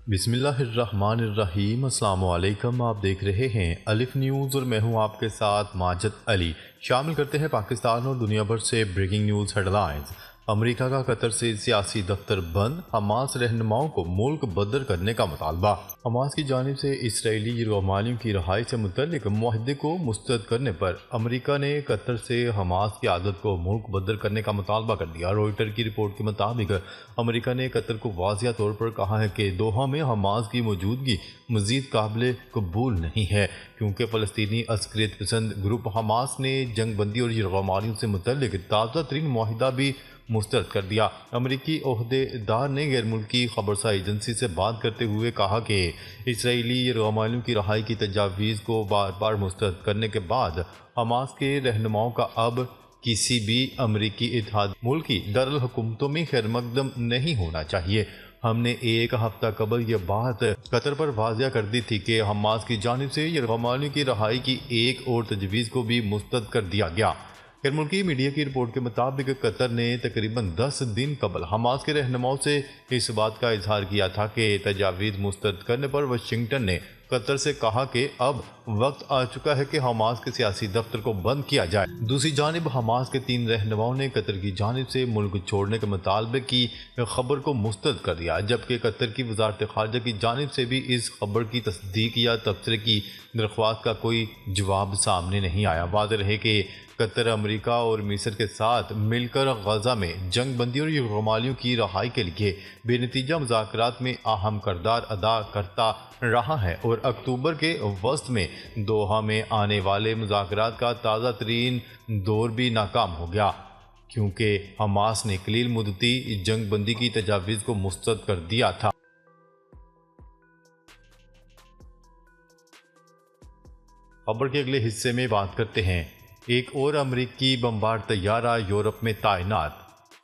بسم اللہ الرحمن الرحیم۔ السلام علیکم، آپ دیکھ رہے ہیں الف نیوز اور میں ہوں آپ کے ساتھ ماجد علی۔ شامل کرتے ہیں پاکستان اور دنیا بھر سے بریکنگ نیوز ہیڈ لائنز۔ امریکہ کا قطر سے سیاسی دفتر بند، حماس رہنماؤں کو ملک بدر کرنے کا مطالبہ۔ حماس کی جانب سے اسرائیلی یرغمالیوں کی رہائی سے متعلق معاہدے کو مسترد کرنے پر امریکہ نے قطر سے حماس کی عادت کو ملک بدر کرنے کا مطالبہ کر دیا۔ روئٹر کی رپورٹ کے مطابق امریکہ نے قطر کو واضح طور پر کہا ہے کہ دوحہ میں حماس کی موجودگی مزید قابل قبول نہیں ہے، کیونکہ فلسطینی عسکریت پسند گروپ حماس نے جنگ بندی اور یرغمالیوں سے متعلق تازہ ترین معاہدہ بھی مسترد کر دیا۔ امریکی عہدے دار نے غیر ملکی خبرساں ایجنسی سے بات کرتے ہوئے کہا کہ اسرائیلی یرغمالیوں کی رہائی کی تجاویز کو بار بار مسترد کرنے کے بعد حماس کے رہنماؤں کا اب کسی بھی امریکی اتحاد ملکی دارالحکومتوں میں خیر مقدم نہیں ہونا چاہیے۔ ہم نے ایک ہفتہ قبل یہ بات قطر پر واضح کر دی تھی کہ حماس کی جانب سے یرغمالیوں کی رہائی کی ایک اور تجویز کو بھی مسترد کر دیا گیا۔ غیر ملکی میڈیا کی رپورٹ کے مطابق قطر نے تقریباً 10 دن قبل حماس کے رہنماؤں سے اس بات کا اظہار کیا تھا کہ تجاویز مسترد کرنے پر واشنگٹن نے قطر سے کہا کہ اب وقت آ چکا ہے کہ حماس کے سیاسی دفتر کو بند کیا جائے۔ دوسری جانب حماس کے 3 رہنماؤں نے قطر کی جانب سے ملک چھوڑنے کے مطالبے کی خبر کو مسترد کر دیا، جبکہ قطر کی وزارت خارجہ کی جانب سے بھی اس خبر کی تصدیق یا تبصرے کی درخواست کا کوئی جواب سامنے نہیں آیا۔ واضح رہے کہ قطر امریکہ اور مصر کے ساتھ مل کر غزہ میں جنگ بندی اور یرغمالیوں کی رہائی کے لیے بے نتیجہ مذاکرات میں اہم کردار ادا کرتا رہا ہے، اور اکتوبر کے وسط میں دوحہ میں آنے والے مذاکرات کا تازہ ترین دور بھی ناکام ہو گیا، کیونکہ حماس نے قلیل مدتی جنگ بندی کی تجاویز کو مسترد کر دیا تھا۔ خبر کے اگلے حصے میں بات کرتے ہیں ایک اور امریکی بمبار طیارہ یورپ میں تعینات۔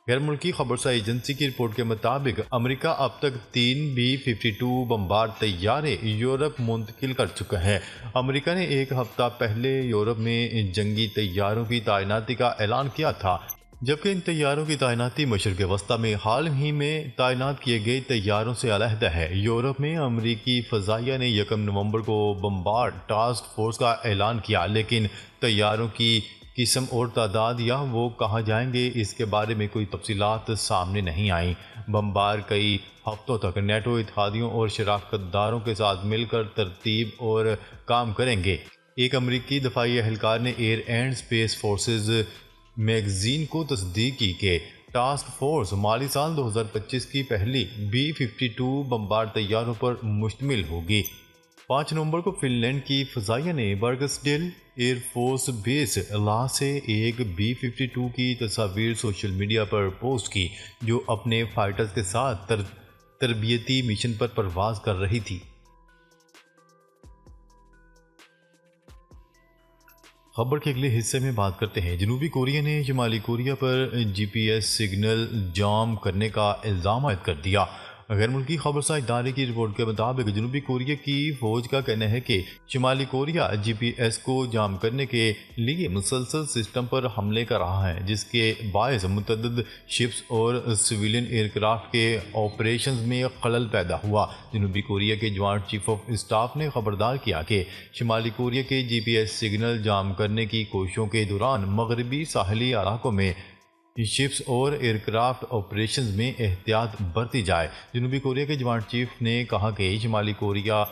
غیر ملکی خبرساں ایجنسی کی رپورٹ کے مطابق امریکہ اب تک 3 B-52 بمبار طیارے یورپ منتقل کر چکا ہے۔ امریکہ نے ایک ہفتہ پہلے یورپ میں جنگی طیاروں کی تعیناتی کا اعلان کیا تھا، جبکہ ان طیاروں کی تعیناتی مشرق وسطیٰ میں حال ہی میں تعینات کیے گئے طیاروں سے علیحدہ ہے۔ یورپ میں امریکی فضائیہ نے 1 نومبر کو بمبار ٹاسک فورس کا اعلان کیا، لیکن طیاروں کی قسم اور تعداد یا وہ کہاں جائیں گے اس کے بارے میں کوئی تفصیلات سامنے نہیں آئیں۔ بمبار کئی ہفتوں تک نیٹو اتحادیوں اور شراکت داروں کے ساتھ مل کر ترتیب اور کام کریں گے۔ ایک امریکی دفاعی اہلکار نے air and space forces magazine کو تصدیق کی کہ ٹاسک فورس مالی سال 2025 کی پہلی B-52 بمبار طیاروں پر مشتمل ہوگی۔ 5 نومبر کو فن لینڈ کی فضائیہ نے برگسڈیل ایئر فورس بیس لا سے ایک B-52 کی تصاویر سوشل میڈیا پر پوسٹ کی، جو اپنے فائٹرز کے ساتھ تربیتی مشن پر پرواز کر رہی تھی۔ خبر کے اگلے حصے میں بات کرتے ہیں جنوبی کوریا نے شمالی کوریا پر GPS سگنل جام کرنے کا الزام عائد کر دیا۔ غیر ملکی خبرساں ادارے کی رپورٹ کے مطابق جنوبی کوریا کی فوج کا کہنا ہے کہ شمالی کوریا GPS کو جام کرنے کے لیے مسلسل سسٹم پر حملے کر رہا ہے، جس کے باعث متعدد شپس اور سویلین ایئر کرافٹ کے آپریشنز میں خلل پیدا ہوا۔ جنوبی کوریا کے جوائنٹ چیف آف اسٹاف نے خبردار کیا کہ شمالی کوریا کے GPS سگنل جام کرنے کی کوششوں کے دوران مغربی ساحلی علاقوں میں شپس اور ایئر کرافٹ آپریشنز میں احتیاط برتی جائے۔ جنوبی کوریا کے جوائنٹ چیف نے کہا کہ شمالی کوریا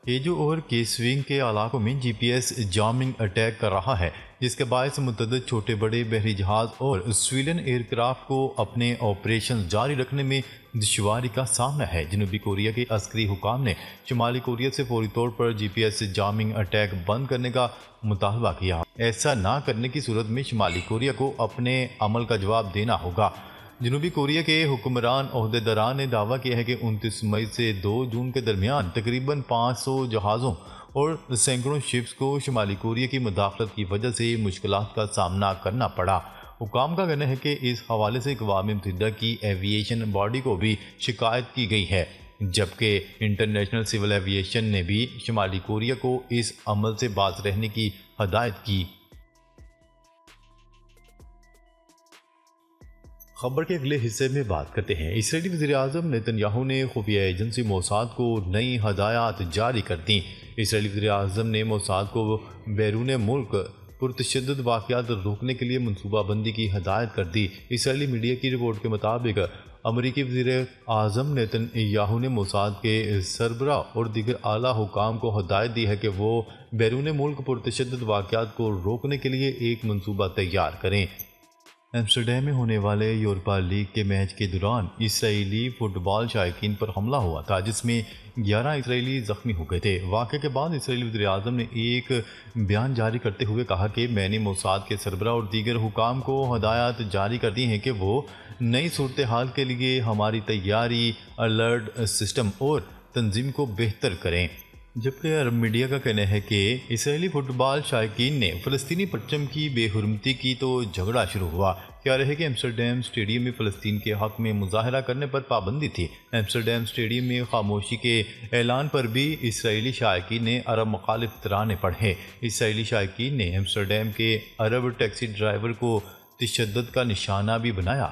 ایجو اور کیسونگ کے علاقوں میں GPS جامنگ اٹیک کر رہا ہے، جس کے باعث متعدد چھوٹے بڑے بحری جہاز اور سویلین ایئر کرافٹ کو اپنے آپریشن جاری رکھنے میں دشواری کا سامنا ہے۔ جنوبی کوریا کے عسکری حکام نے شمالی کوریا سے فوری طور پر GPS جامنگ اٹیک بند کرنے کا مطالبہ کیا۔ ایسا نہ کرنے کی صورت میں شمالی کوریا کو اپنے عمل کا جواب دینا ہوگا۔ جنوبی کوریا کے حکمران عہدیداران نے دعویٰ کیا ہے کہ 29 مئی سے 2 جون کے درمیان تقریباً 500 جہازوں اور سینکڑوں شپس کو شمالی کوریا کی مداخلت کی وجہ سے مشکلات کا سامنا کرنا پڑا۔ حکام کا کہنا ہے کہ اس حوالے سے اقوام متحدہ کی ایوییشن باڈی کو بھی شکایت کی گئی ہے، جبکہ انٹرنیشنل سول ایوییشن نے بھی شمالی کوریا کو اس عمل سے باز رہنے کی ہدایت کی۔ خبر کے اگلے حصے میں بات کرتے ہیں۔ اسرائیلی وزیر اعظم نیتن یاہو نے خفیہ ایجنسی موساد کو نئی ہدایات جاری کر دیں۔ اسرائیلی وزیر اعظم نے موساد کو بیرون ملک پرتشدد واقعات روکنے کے لیے منصوبہ بندی کی ہدایت کر دی۔ اسرائیلی میڈیا کی رپورٹ کے مطابق امریکی وزیر اعظم نیتن یاہو نے موساد کے سربراہ اور دیگر اعلیٰ حکام کو ہدایت دی ہے کہ وہ بیرون ملک پرتشدد واقعات کو روکنے کے لیے ایک منصوبہ تیار کریں۔ ایمسٹرڈیم میں ہونے والے یورپا لیگ کے میچ کے دوران اسرائیلی فٹ بال شائقین پر حملہ ہوا تھا، جس میں 11 اسرائیلی زخمی ہو گئے تھے۔ واقعے کے بعد اسرائیلی وزیر اعظم نے ایک بیان جاری کرتے ہوئے کہا کہ میں نے موساد کے سربراہ اور دیگر حکام کو ہدایات جاری کر دی ہیں کہ وہ نئی صورتحال کے لیے ہماری تیاری، الرٹ سسٹم اور تنظیم کو بہتر کریں۔ جبکہ عرب میڈیا کا کہنا ہے کہ اسرائیلی فٹ بال شائقین نے فلسطینی پرچم کی بے حرمتی کی تو جھگڑا شروع ہوا۔ کیا رہے کہ ایمسٹرڈیم اسٹیڈیم میں فلسطین کے حق میں مظاہرہ کرنے پر پابندی تھی۔ ایمسٹرڈیم اسٹیڈیم میں خاموشی کے اعلان پر بھی اسرائیلی شائقین نے عرب مخالف ترانے پڑھے۔ اسرائیلی شائقین نے ایمسٹرڈیم کے عرب ٹیکسی ڈرائیور کو تشدد کا نشانہ بھی بنایا۔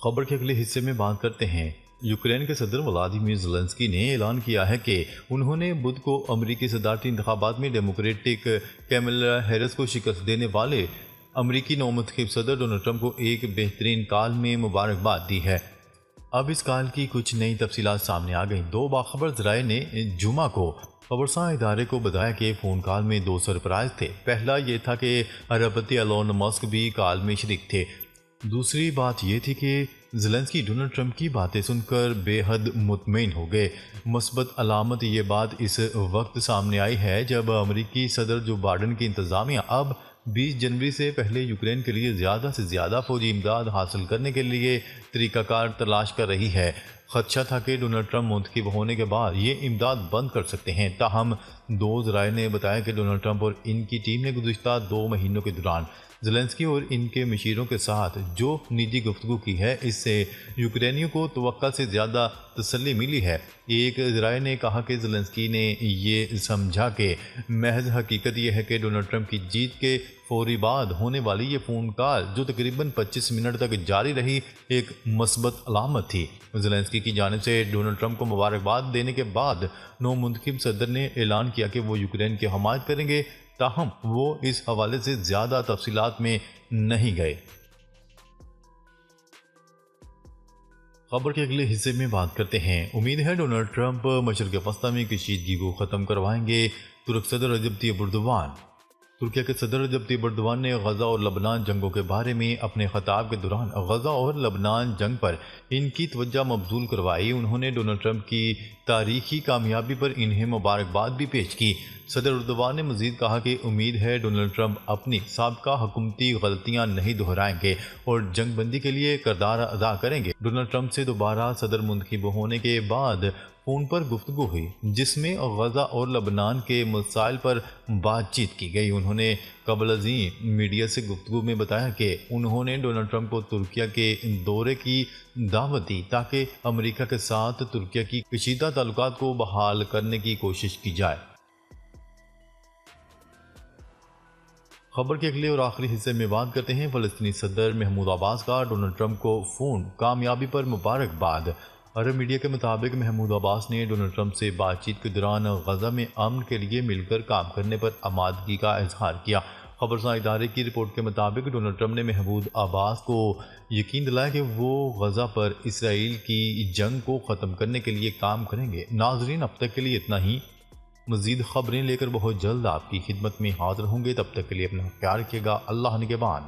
خبر کے اگلے حصے میں بات کرتے ہیں۔ یوکرین کے صدر ولادیمیر زیلنسکی نے اعلان کیا ہے کہ انہوں نے بدھ کو امریکی صدارتی انتخابات میں ڈیموکریٹک کیملا ہیرس کو شکست دینے والے امریکی نومنتخب صدر ڈونلڈ ٹرمپ کو ایک بہترین کال میں مبارکباد دی ہے۔ اب اس کال کی کچھ نئی تفصیلات سامنے آ گئیں۔ دو باخبر ذرائع نے جمعہ کو خبرساں ادارے کو بتایا کہ فون کال میں 2 سرپرائز تھے۔ پہلا یہ تھا کہ اربپتی ایلون مسک بھی کال میں شریک تھے۔ دوسری بات یہ تھی کہ زیلنسکی ڈونلڈ ٹرمپ کی باتیں سن کر بے حد مطمئن ہو گئے۔ مثبت علامت یہ بات اس وقت سامنے آئی ہے جب امریکی صدر جو بائیڈن کی انتظامیہ اب 20 جنوری سے پہلے یوکرین کے لیے زیادہ سے زیادہ فوجی امداد حاصل کرنے کے لیے طریقہ کار تلاش کر رہی ہے۔ خدشہ تھا کہ ڈونلڈ ٹرمپ منتخب ہونے کے بعد یہ امداد بند کر سکتے ہیں، تاہم 2 ذرائع نے بتایا کہ ڈونلڈ ٹرمپ اور ان کی ٹیم نے گزشتہ 2 مہینوں کے دوران زیلنسکی اور ان کے مشیروں کے ساتھ جو نجی گفتگو کی ہے، اس سے یوکرینیوں کو توقع سے زیادہ تسلی ملی ہے۔ ایک ذرائع نے کہا کہ زیلنسکی نے یہ سمجھا کہ محض حقیقت یہ ہے کہ ڈونلڈ ٹرمپ کی جیت کے فوری بعد ہونے والی یہ فون کال جو تقریباً 25 منٹ تک جاری رہی ایک مثبت علامت تھی۔ زیلنسکی کی جانب سے ڈونلڈ ٹرمپ کو مبارکباد دینے کے بعد نو منتخب صدر نے اعلان کیا کہ وہ یوکرین کی حمایت کریں گے، تاہم وہ اس حوالے سے زیادہ تفصیلات میں نہیں گئے۔ خبر کے اگلے حصے میں بات کرتے ہیں۔ امید ہے ڈونلڈ ٹرمپ مشرق وسطیٰ میں کشیدگی کو ختم کروائیں گے۔ ترک صدر رجب طیب ایردوان۔ ترکیہ کے صدر رجب طیب ایردوان نے غزہ اور لبنان جنگوں کے بارے میں اپنے خطاب کے دوران غزہ اور لبنان جنگ پر ان کی توجہ مبذول کروائی۔ انہوں نے ڈونلڈ ٹرمپ کی تاریخی کامیابی پر انہیں مبارکباد بھی پیش کی۔ صدر ایردوان نے مزید کہا کہ امید ہے ڈونلڈ ٹرمپ اپنی سابقہ حکومتی غلطیاں نہیں دہرائیں گے اور جنگ بندی کے لیے کردار ادا کریں گے۔ ڈونلڈ ٹرمپ سے دوبارہ صدر منتخب ہونے کے بعد فون پر گفتگو ہوئی، جس میں غزہ اور لبنان کے مسائل پر بات چیت کی گئی۔ انہوں نے قبل ازیں میڈیا سے گفتگو میں بتایا کہ انہوں نے ڈونلڈ ٹرمپ کو ترکیہ کے دورے کی دعوت دی تاکہ امریکہ کے ساتھ ترکیہ کی کشیدہ تعلقات کو بحال کرنے کی کوشش کی جائے۔ خبر کے اگلے اور آخری حصے میں بات کرتے ہیں فلسطینی صدر محمود عباس کا ڈونلڈ ٹرمپ کو فون کامیابی پر مبارکباد۔ عرب میڈیا کے مطابق محمود عباس نے ڈونلڈ ٹرمپ سے بات چیت کے دوران غزہ میں امن کے لیے مل کر کام کرنے پر آمادگی کا اظہار کیا۔ خبرساں ادارے کی رپورٹ کے مطابق ڈونلڈ ٹرمپ نے محمود عباس کو یقین دلایا کہ وہ غزہ پر اسرائیل کی جنگ کو ختم کرنے کے لیے کام کریں گے۔ ناظرین، اب تک کے لیے اتنا ہی۔ مزید خبریں لے کر بہت جلد آپ کی خدمت میں حاضر ہوں گے، تب تک کے لیے اپنا خیال رکھیے گا۔ اللہ نگہبان۔